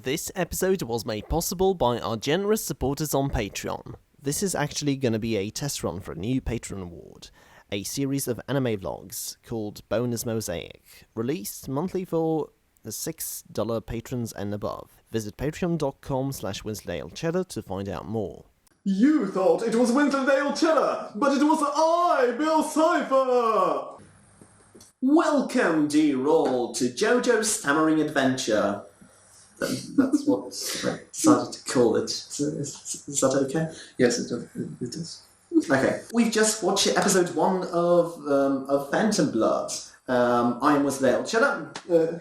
This episode was made possible by our generous supporters on Patreon. This is actually going to be a test run for a new Patreon award, a series of anime vlogs called Bonus Mosaic, released monthly for the $6 patrons and above. Visit patreon.com/Wensleydale Cheddar to find out more. You thought it was Wensleydale Cheddar, but it was I, Bill Cipher! Welcome, dear all, to Jojo's Stammering Adventure. That's what I decided to call it. Is that okay? Yes, it is. Okay. We've just watched episode 1 of Phantom Blood. I am Wensleydale Cheddar.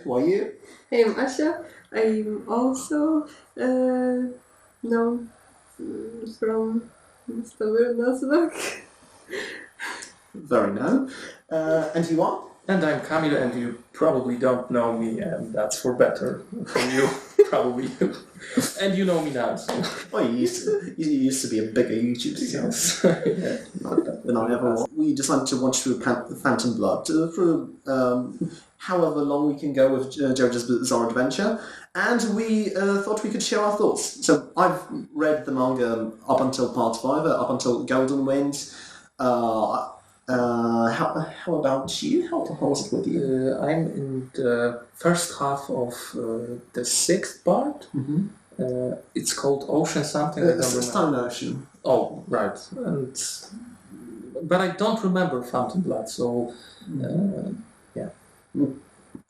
Who are you? Hey, I'm Asia. I'm also known from Stammering. Very known. And you are? And I'm Camilo, and you probably don't know me, and that's for better. From you, probably. And you know me now. So. Well, you used to be a bigger YouTuber. Yes. Than I ever was. We decided to watch through Phantom Blood for however long we can go with JoJo's Bizarre Adventure, and we thought we could share our thoughts. So I've read the manga up until part 5, up until Golden Wind. How about you? How was it with you? I'm in the first half of the 6th part. Mm-hmm. It's called Ocean something. I don't remember. Stone Ocean. Oh, right. But I don't remember Phantom Blood, so yeah.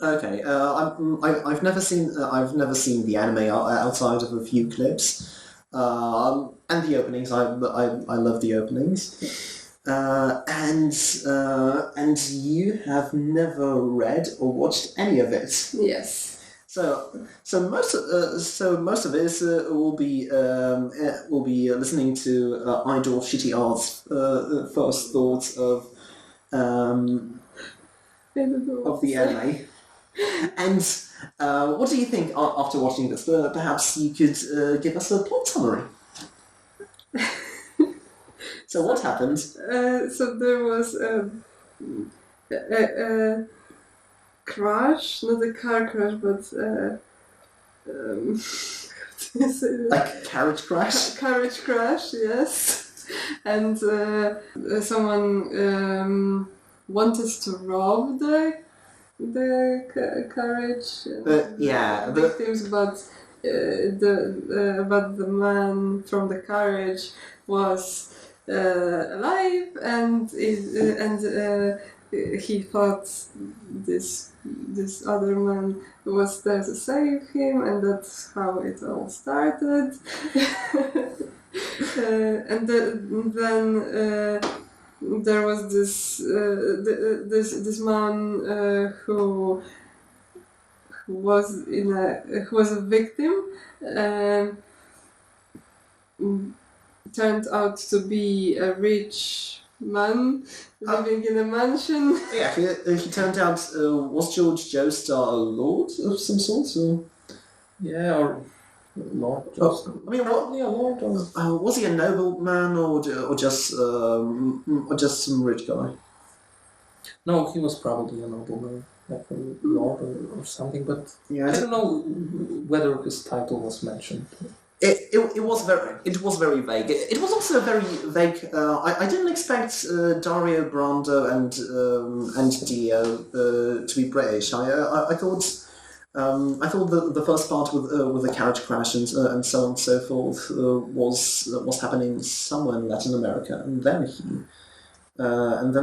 Okay. I've never seen the anime outside of a few clips, and the openings. I love the openings. And you have never read or watched any of it. Yes. So most of it will be listening to iDrawShittyArt's first thoughts of the anime. And what do you think after watching this? Perhaps you could give us a plot summary. So what happened? So there was a crash, not a car crash, but like carriage crash? Carriage crash, yes. And someone wanted to rob the carriage. Victims, but the man from the carriage was alive, and he thought this other man was there to save him, and that's how it all started. And then there was this man who was a victim. Turned out to be a rich man living in a mansion. Yeah, he turned out, was George Joestar a lord of some sort? Or? Yeah, or lord. I mean, probably a lord. Or... was he a nobleman or just some rich guy? No, he was probably a nobleman, like a lord or something. But yeah, I don't know whether his title was mentioned. It was very vague. It was also very vague. I didn't expect Dario Brando and Dio to be British. I thought the first part with the carriage crash and so on and so forth was happening somewhere in Latin America, and then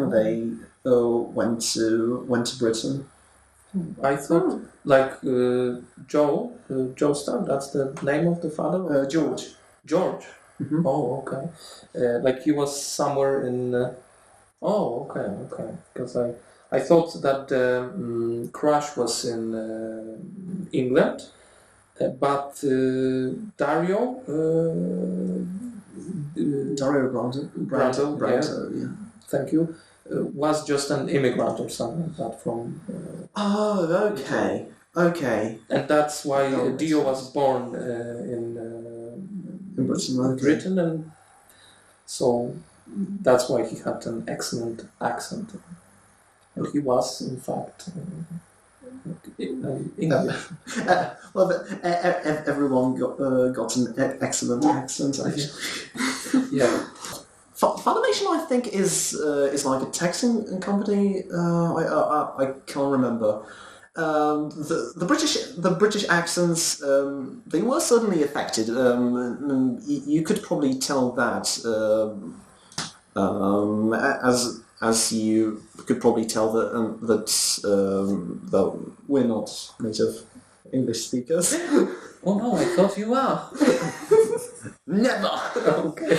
they went to Britain. I thought, like, Joestar, that's the name of the father? George. George? Mm-hmm. Oh, okay. Like he was somewhere in... okay. Because I thought that the crash was in England, but Dario Brando, yeah. Thank you. Was just an immigrant or something like that from... Okay. And that's why Dio was born in Britain, and so that's why he had an excellent accent. And he was, in fact, English. Everyone got an excellent accent, actually. Yeah. Funimation, I think, is like a texting company. I can't remember. The British accents, they were certainly affected. You could probably tell that, as you could probably tell that we're not native English speakers. Oh no, I thought you are. Never. Okay.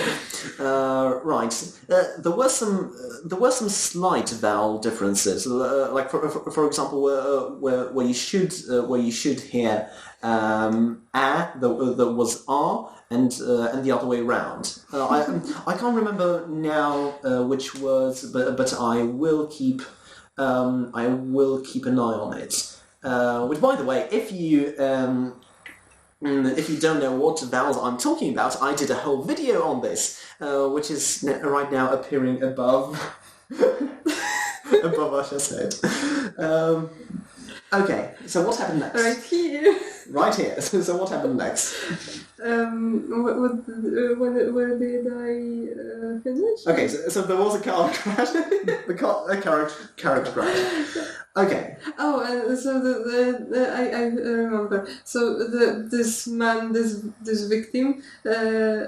Right. There were some slight vowel differences. Like for example, where you should hear there was r and the other way round. I can't remember now which words, but I will keep an eye on it. Which, by the way, if you don't know what vowels I'm talking about, I did a whole video on this, which is right now appearing above Asha's head. Okay, so what happened next? Right here. Right here. So what happened next? Where did I finish? Okay, so there was a car crash. A carriage crash. Okay. Oh, and so I remember. So this man, this victim, was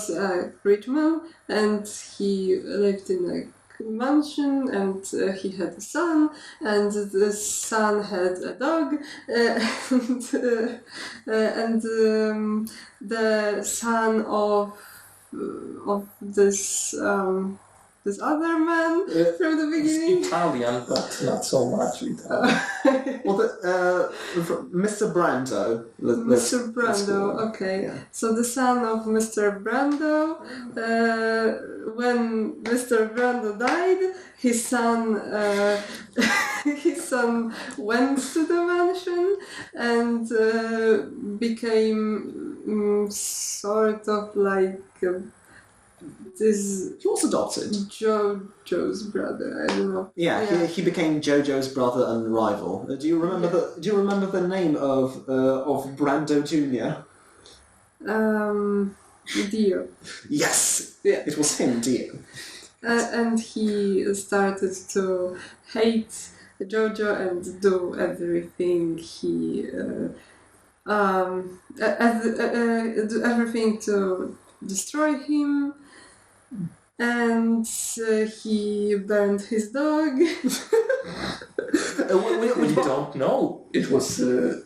a rich man, and he lived in a mansion, and he had a son, and the son had a dog, and the son of this other man from the beginning. Italian, but not so much Italian. Well, Mr. Brando. Mr. Brando, okay. Yeah. So the son of Mr. Brando, when Mr. Brando died, his son went to the mansion and became sort of like this. He was adopted. Jojo's brother. I don't know. Yeah. He became Jojo's brother and rival. Do you remember the name of Brando Jr.? Dio. Yes. Yeah. It was him, Dio. And he started to hate Jojo and do everything do everything to destroy him, and he burned his dog. We don't know. It was Dio.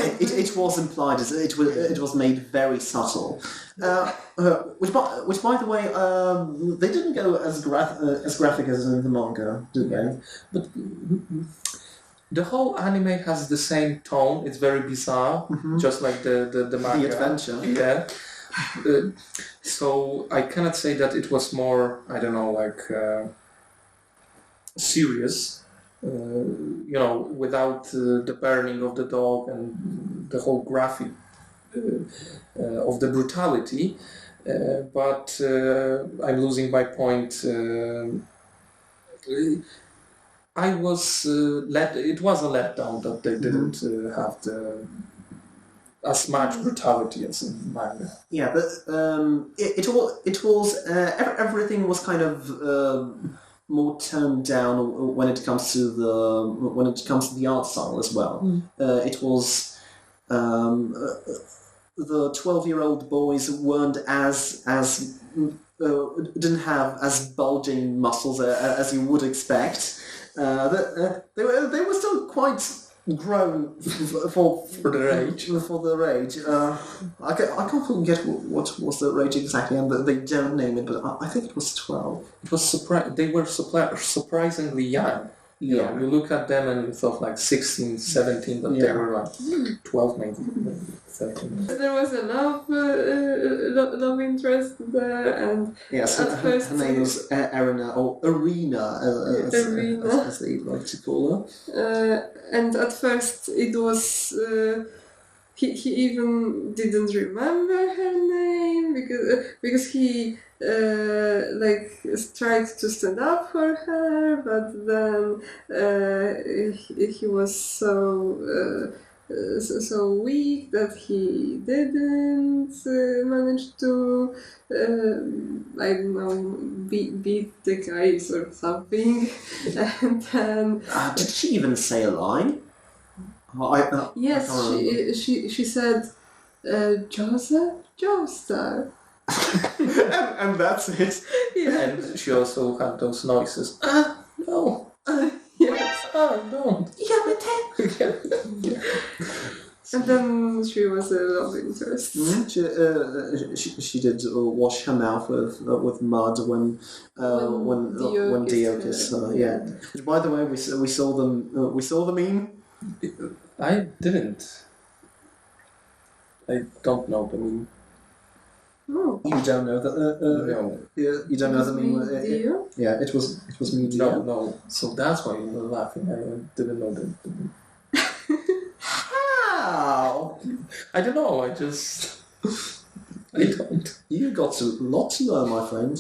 It was implied as it was made very subtle. Which by the way, they didn't go as graphic as in the manga, did they? But the whole anime has the same tone. It's very bizarre, just like the manga. The adventure. Yeah. So I cannot say that it was more, I don't know, like serious. Without the burning of the dog and the whole graphic of the brutality. But I'm losing my point. I was it was a letdown that they didn't have as much brutality as in manga. Yeah, but it was everything was kind of more toned down when it comes to the art style as well. It was the 12-year-old boys weren't as didn't have as bulging muscles as you would expect. They were still quite grown for their age. For their age. I can't forget what was their age exactly, and they don't name it, but I think it was 12. It was they were surprisingly young. Yeah. You look at them and you thought like 16, 17, but they were like 12 maybe 13. There was a love interest there, and yes, at first her name was Arena, or Arena, as they like to call her. And at first it was he even didn't remember her name because he like tried to stand up for her, but then he was so weak that he didn't manage to I don't know beat the guys or something. And then Did she even say a line? yes, she said Joseph Joestar. and that's it. Yeah. And she also had those noises. No. Yes. Don't. Yeah. And then she was a love interest. She did wash her mouth with mud when Dio kissed her. Yeah. Which, by the way, we saw the meme. I didn't. I don't know the meme. Oh. You don't know that? No. You don't know the meme? Dio? Yeah, it was me. Dio. No. So that's why you were laughing. I didn't know the meme. How? I don't know. I don't. You got a lot to learn, my friend.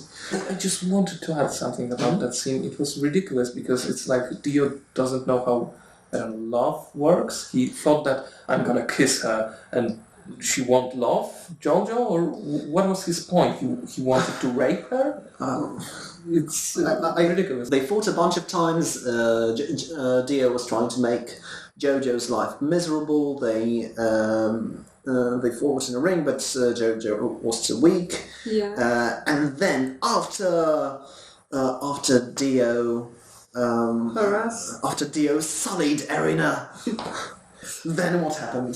I just wanted to add something about that scene. It was ridiculous because it's like Dio doesn't know how love works. He thought that I'm gonna kiss her and she won't love Jojo, or what was his point? He wanted to rape her? It's ridiculous. They fought a bunch of times. Dio was trying to make Jojo's life miserable. They fought in a ring, but Jojo was too weak. Yeah. And then after Dio after Dio sullied Erina, then what happened?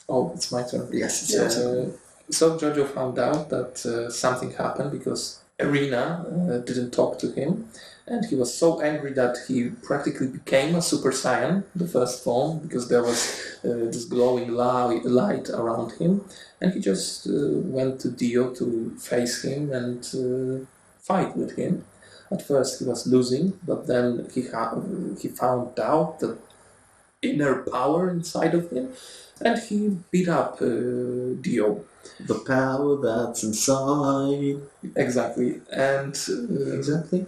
Oh, it's my turn. Yes, it's your turn. So Jojo found out that something happened because Erina didn't talk to him, and he was so angry that he practically became a Super Saiyan, the first form, because there was this glowing light around him, and he just went to Dio to face him and fight with him. At first he was losing, but then he found out the inner power inside of him, and he beat up Dio. The power that's inside. Exactly. And Exactly.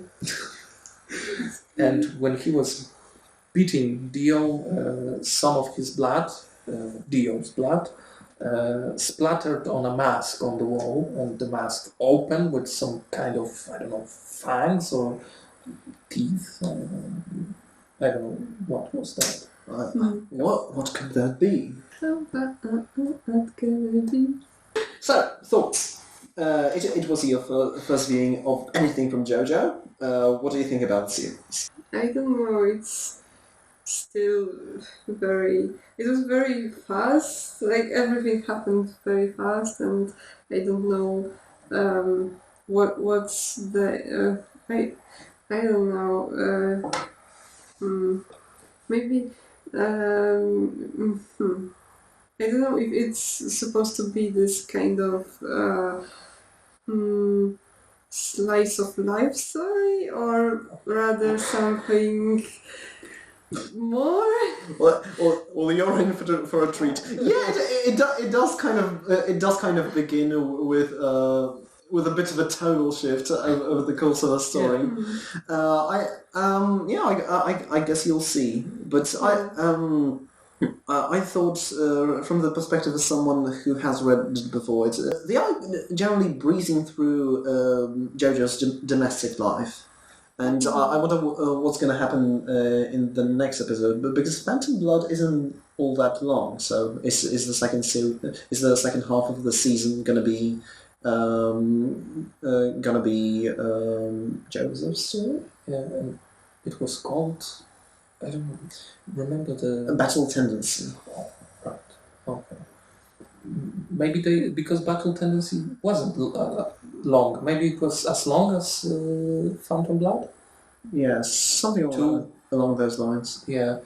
And when he was beating Dio, some of his blood, Dio's blood, splattered on a mask on the wall, and the mask opened with some kind of, I don't know, fangs or teeth. I don't know, what was that? What could that be? What could it be? So, thoughts. It was your first viewing of anything from Jojo. What do you think about the series? I don't know, it's still it was very fast, like everything happened very fast, and I don't know what's the I don't know maybe I don't know if it's supposed to be this kind of slice of life story, or rather something more. Well, you're in for a treat. Yeah, it does kind of begin with a bit of a tonal shift over the course of a story. Yeah. I guess you'll see, but I thought, from the perspective of someone who has read it before, they are generally breezing through Jojo's domestic life. And I wonder what's going to happen in the next episode, because Phantom Blood isn't all that long. So is the second half of the season going to be Joseph's story? Yeah, and it was called, I don't remember the... Battle Tendency. Oh, right. Okay. Maybe because Battle Tendency wasn't long. Maybe it was as long as Phantom Blood? Yes, something along those lines. Yeah.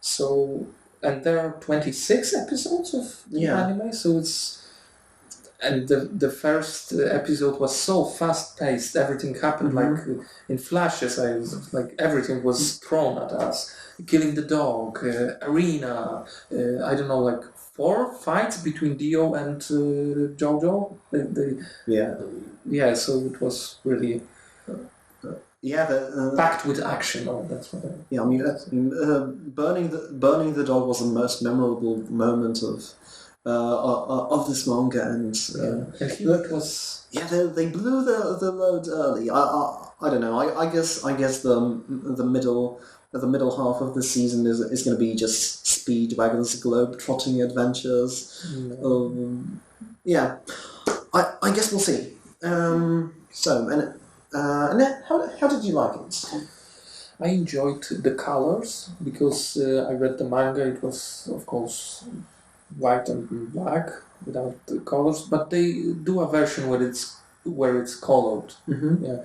So, and there are 26 episodes of the anime, so it's... and the first episode was so fast-paced. Everything happened like in flashes. I was like everything was thrown at us. Killing the dog, arena. I don't know, like 4 fights between Dio and Jojo. Yeah. So it was really packed with action. Oh, that's what. Yeah, I mean, burning the dog was the most memorable moment of this manga, and it was. Yeah, they blew the load early. I don't know. I guess the middle half of the season is going to be just Speedwagon's globe-trotting adventures. Yeah, I guess we'll see. And how did you like it? I enjoyed the colors because I read the manga. It was, of course, white and black without the colors, but they do a version where it's colored. Yeah.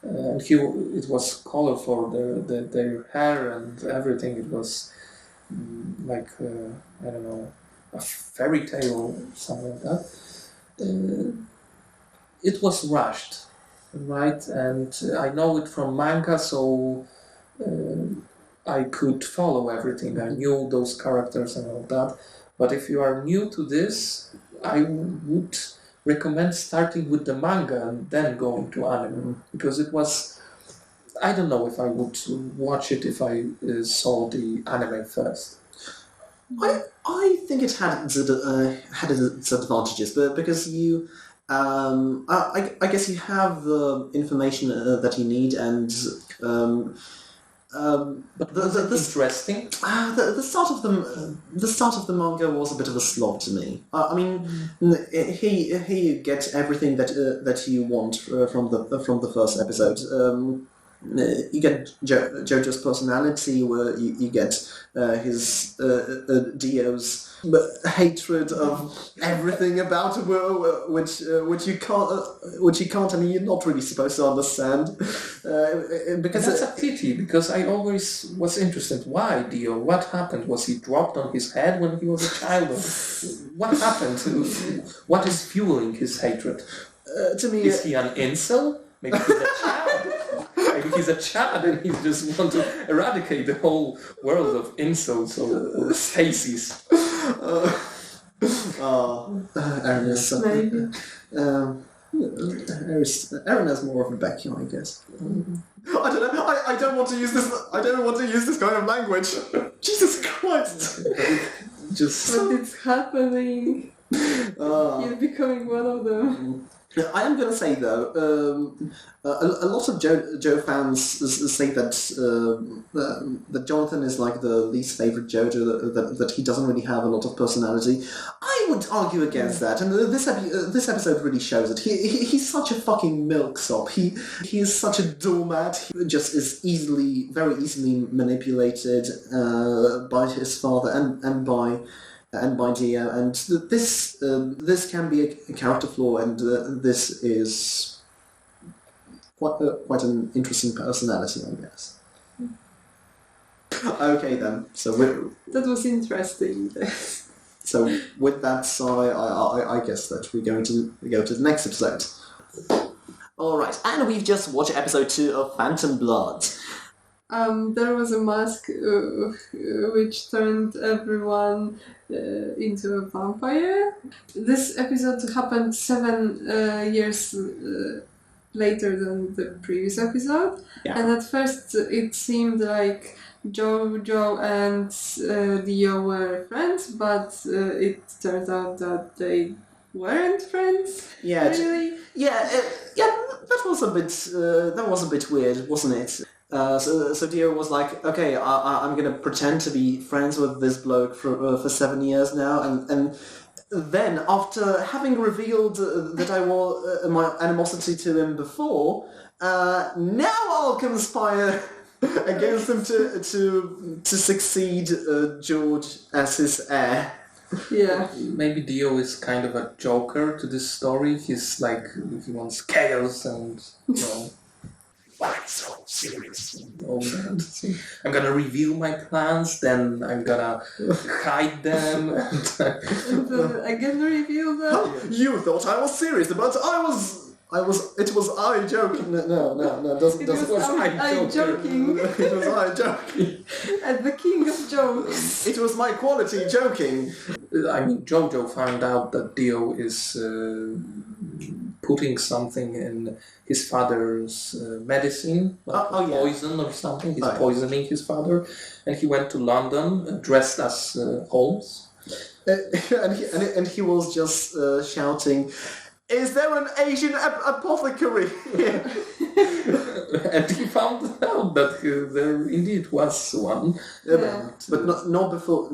And it was color for their hair and everything. It was like I don't know, a fairy tale or something like that. It was rushed, right? And I know it from manga, so I could follow everything. I knew those characters and all that. But if you are new to this, I would recommend starting with the manga and then going to anime, because it was. I don't know if I would watch it if I saw the anime first. I think it had its advantages, but because you, I guess you have the information that you need, and but was it interesting? The start of the manga was a bit of a slog to me. I mean, here you get everything that you want from the first episode. You get Jojo's personality, where you get his Dio's hatred of everything about him, which you can't, and you're not really supposed to understand. Because that's a pity, because I always was interested. Why Dio? What happened? Was he dropped on his head when he was a child? What happened? What is fueling his hatred? To me, is he an incel? Maybe he's a child. Maybe he's a child and he just wants to eradicate the whole world of incels or faces. Aaron is Maybe. Aaron has more of a Becky, I guess. I don't know. I don't want to use this. I don't want to use this kind of language. Jesus Christ! But it's happening. You're becoming one of them. I am going to say though, a lot of Joe fans say that that Jonathan is like the least favorite Jojo, that he doesn't really have a lot of personality. I would argue against that, and this episode really shows it. He's such a fucking milksop. He is such a doormat. He just is very easily manipulated by his father and by Dio, and this can be a character flaw, and this is quite an interesting personality, I guess. Okay then, so that was interesting. So with that, I guess that we're going to go to the next episode. All right, and we've just watched episode 2 of Phantom Blood. There was a mask which turned everyone into a vampire. This episode happened 7 years later than the previous episode, and at first it seemed like Jojo and Dio were friends, but it turned out that they weren't friends. Yeah, really. That was a bit weird, wasn't it? So Dio was like, okay, I'm going to pretend to be friends with this bloke for 7 years now, and then after having revealed that I wore my animosity to him before, now I'll conspire against him to succeed George as his heir. Yeah. Maybe Dio is kind of a joker to this story. He's like, he wants chaos and, you know. Oh, man. I'm gonna reveal my plans, then I'm gonna hide them. And then again reveal them. You thought I was serious, but it was I joking. No, doesn't. It was I joking. It was I joking. And the king of jokes. It was my quality joking. I mean, Jojo found out that Dio is putting something in his father's medicine, like poison or something. He's poisoning his father, and he went to London dressed as Holmes. And he was just shouting, "Is there an Asian apothecary?" And he found out that there indeed was one. But not before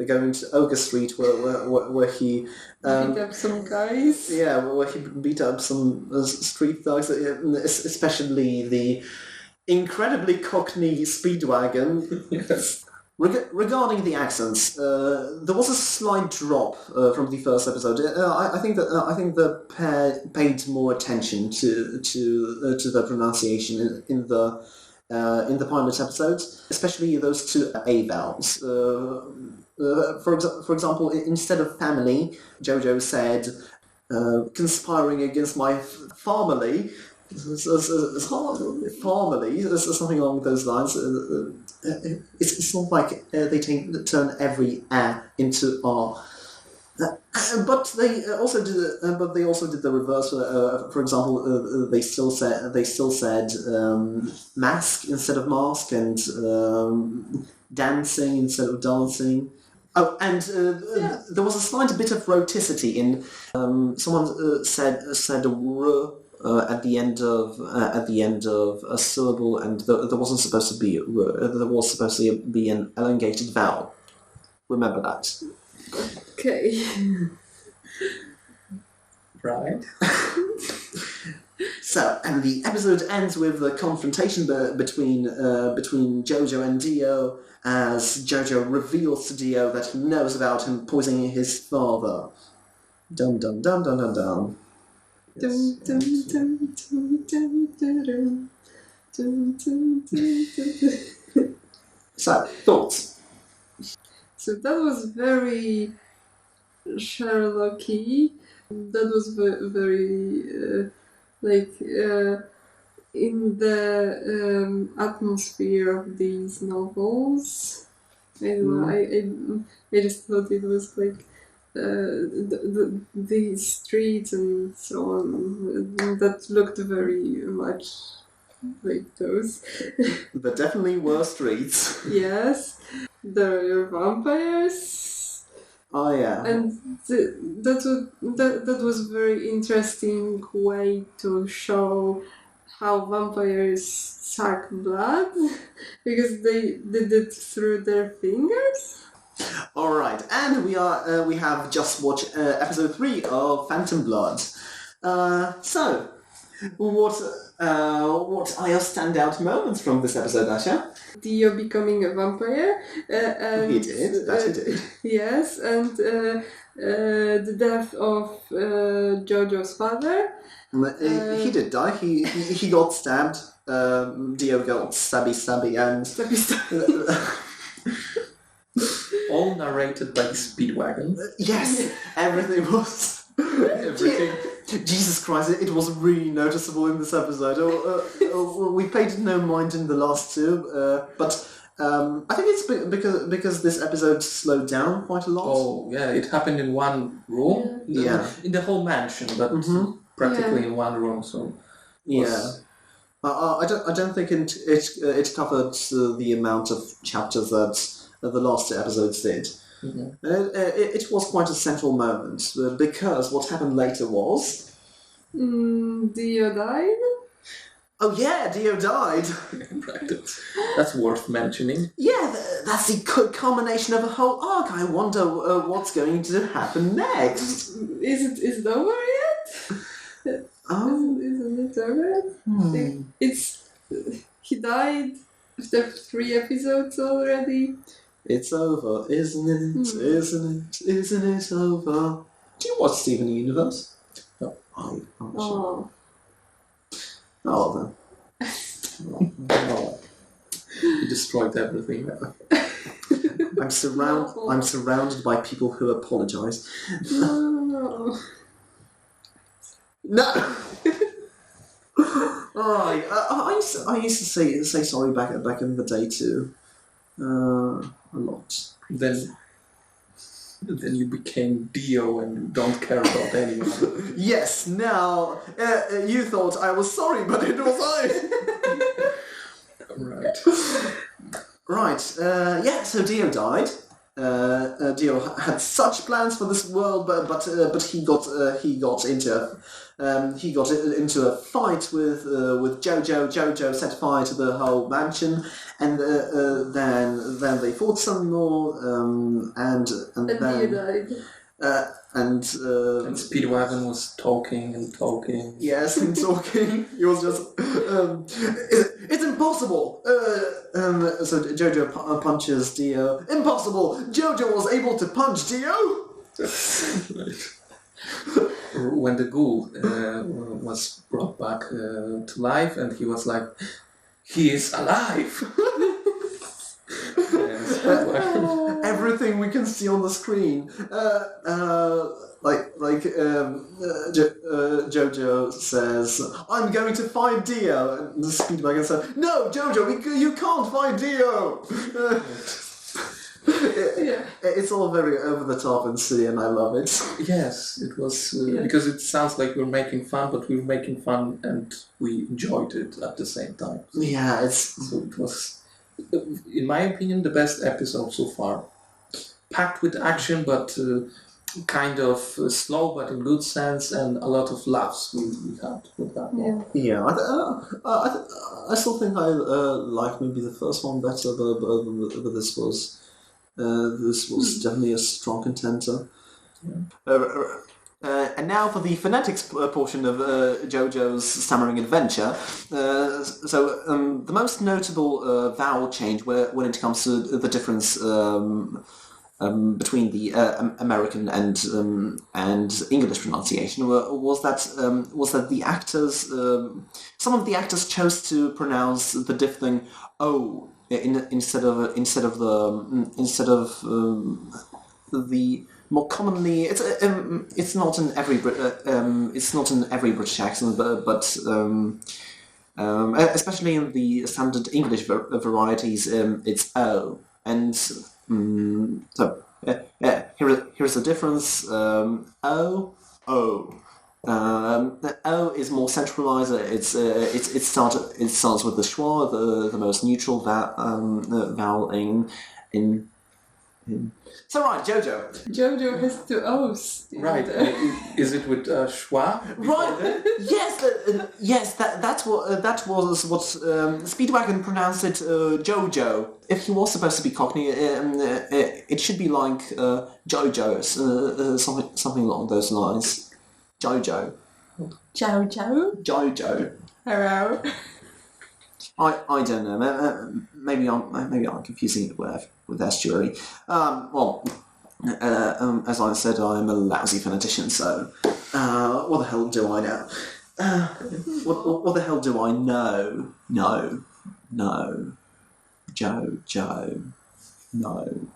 going to Ogre Street, where he beat up some guys. Yeah, where he beat up some street thugs, especially the incredibly cockney Speedwagon. Yes. Regarding the accents, there was a slight drop from the first episode. I think the pair paid more attention to the pronunciation in the pilot episodes, especially those two A vowels. For example, instead of family, Jojo said conspiring against my family. Formally, something along those lines. It's not like they turn every "a" into "r." But they also did the reverse. For example, they still said mask instead of mask, and dancing instead of dancing. Oh, and there was a slight bit of roticity in someone said "r" at the end of a syllable, and there wasn't supposed to be a "r." There was supposed to be an elongated vowel. Remember that. Okay. Right. So, and the episode ends with the confrontation between Jojo and Dio, as Jojo reveals to Dio that he knows about him poisoning his father. Dum dum dum dum dum dum. Dum, dum, dum, dum, dum, dum, dum, dum, dum, dum. So, thoughts? So that was very Sherlocky. That was very in the atmosphere of these novels. I don't know. I just thought it was like the streets and so on that looked very much like those. There definitely were streets. Yes, there were vampires. Oh yeah. And that was very interesting way to show how vampires suck blood, because they did it through their fingers. All right, and we have just watched episode 3 of Phantom Blood. So, what are your standout moments from this episode, Asha? Dio becoming a vampire. And, He did. Yes, and the death of Jojo's father. He did die. He got stabbed. Dio got stabby, and All narrated by Speedwagon. yes, everything was. Everything. Jesus Christ! It was really noticeable in this episode. We paid no mind in the last two, but I think it's because this episode slowed down quite a lot. Oh yeah, it happened in one room. Yeah. In the whole mansion, but practically in one room. So yeah. I don't think it covered the amount of chapters that the last two episodes did. Mm-hmm. It was quite a central moment, because what happened later was... Dio died? Oh yeah, Dio died! Right. That's worth mentioning. Yeah, that's the culmination of a whole arc. I wonder what's going to happen next. Is it over yet? Isn't it over yet? He died after 3 episodes already. It's over, isn't it? Isn't it over? Do you watch Steven Universe? No. I'm Oh. Oh, then. No. He destroyed everything. I'm surrounded by people who apologize. No. No! Alright, I used to say sorry back in the day too. A lot. Then you became Dio and you don't care about anyone. Yes, now, you thought I was sorry, but it was I! Right. Right, so Dio died. Dio had such plans for this world, but he got into a fight with Jojo. Jojo set fire to the whole mansion, and then they fought some more, and then Dio died. and Speedwagon was talking and talking. yes, him talking. He was just it's impossible. So Jojo punches Dio. Impossible. Jojo was able to punch Dio. Right. When the ghoul was brought back to life, and he was like, he is alive. Yes. Everything we can see on the screen. Jojo says, "I'm going to find Dio," and the Speedwagon said, "No, Jojo, you can't find Dio." It's all very over the top and silly, and I love it. Yes, it was because it sounds like we're making fun, but we're making fun and we enjoyed it at the same time. Yeah, So it was, in my opinion, the best episode so far. Packed with action, but kind of slow, but in good sense, and a lot of laughs we had with that one. Yeah. I still think I like maybe the first one better, but this was definitely a strong contender. And now for the phonetics portion of Jojo's Stammering Adventure. The most notable vowel change when it comes to the difference between the American and English pronunciation was that the actors, some of the actors chose to pronounce the diphthong O instead of the more commonly, it's not in every British accent, but especially in the standard English varieties, it's O. And here's the difference. O. The O is more centralized. It starts with the schwa, the most neutral vowel in. So right, Jojo. Jojo has two O's. Right. Is it with schwa? Right. Yes. That was what Speedwagon pronounced it. Jojo. If he was supposed to be Cockney, it should be like Jojo, something along those lines. Jojo. Jojo. Hello. I don't know. Maybe I'm confusing it with estuary. As I said, I'm a lousy phonetician. So, what the hell do I know? What the hell do I know? No. Joe. No.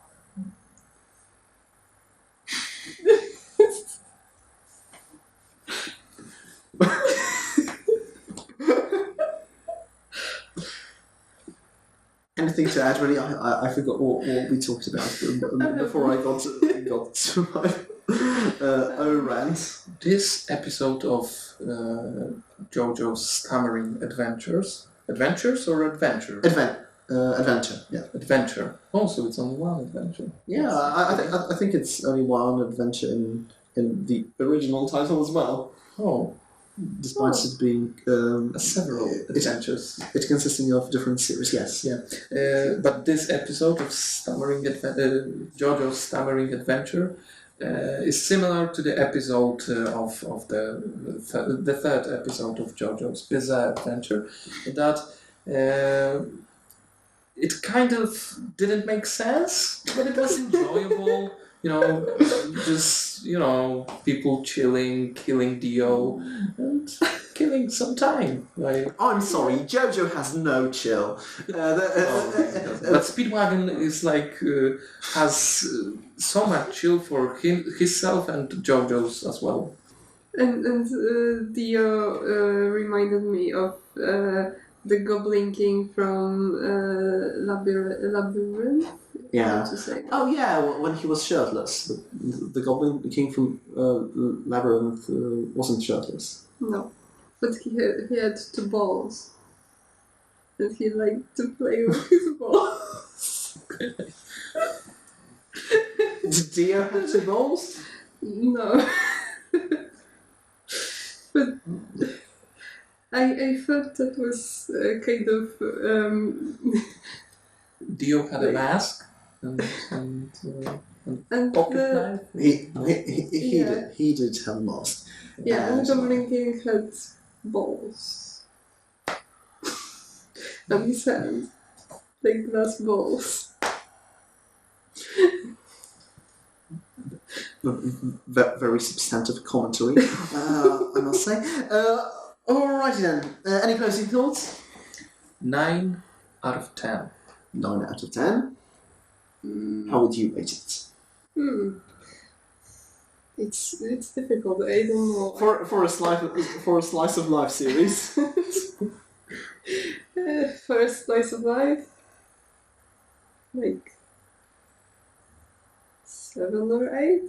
Anything to add? Really, I forgot what we talked about before I got to my rant. This episode of Jojo's Stammering Adventures or Adventure? Adventure. Yeah. Adventure. Oh, so it's only one adventure. Yeah, I think it's only one adventure in the original title as well. Oh. Despite it being several adventures. It consisting of different series, yes. Yeah. But this episode of Jojo's Stammering Adventure is similar to the episode of the third episode of Jojo's Bizarre Adventure, that it kind of didn't make sense, but it was enjoyable. Just people chilling, killing Dio, and killing some time. Like, I'm sorry, Jojo has no chill. but Speedwagon is like has so much chill for himself and Jojo's as well. And Dio reminded me of the Goblin King from Labyrinth. Yeah. How to say that? Oh yeah, when he was shirtless. The Goblin King from Labyrinth wasn't shirtless. No, but he had 2 balls, and he liked to play with his balls. Did Dio have 2 balls? No, but I thought that was kind of Dio had a mask and and pocket knife. He did have a mask. yeah, and Goblin King had balls on his hand, like glass balls. Very substantive commentary, I must say. Alrighty then. Any closing thoughts? 9 out of 10. 9 out of 10. How would you rate it? It's difficult. I don't know. For a slice of life series. For a slice of life, like 7 or 8.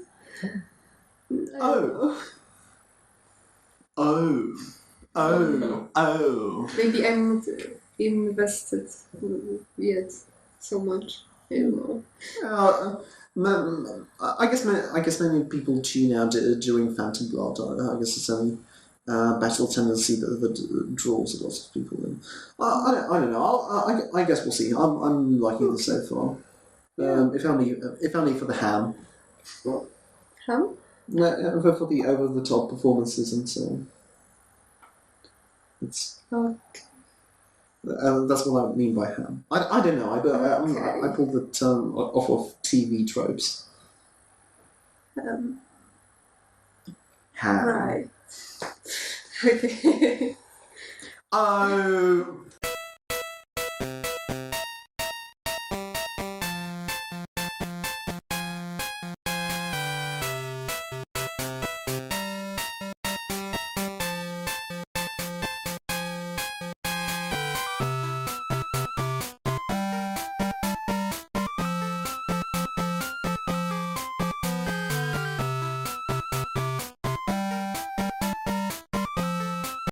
Oh. Maybe I'm not invested yet so much. I don't know. I guess many people tune out during Phantom Blood. I guess it's only battle tendency that draws a lot of people in. I don't know. I guess we'll see. I'm liking this so far. If only for the ham. Ham? No, for the over the top performances and so on. It's. That's what I mean by ham. I don't know. I pulled the term off of TV tropes. Ham. Right. Okay. Oh.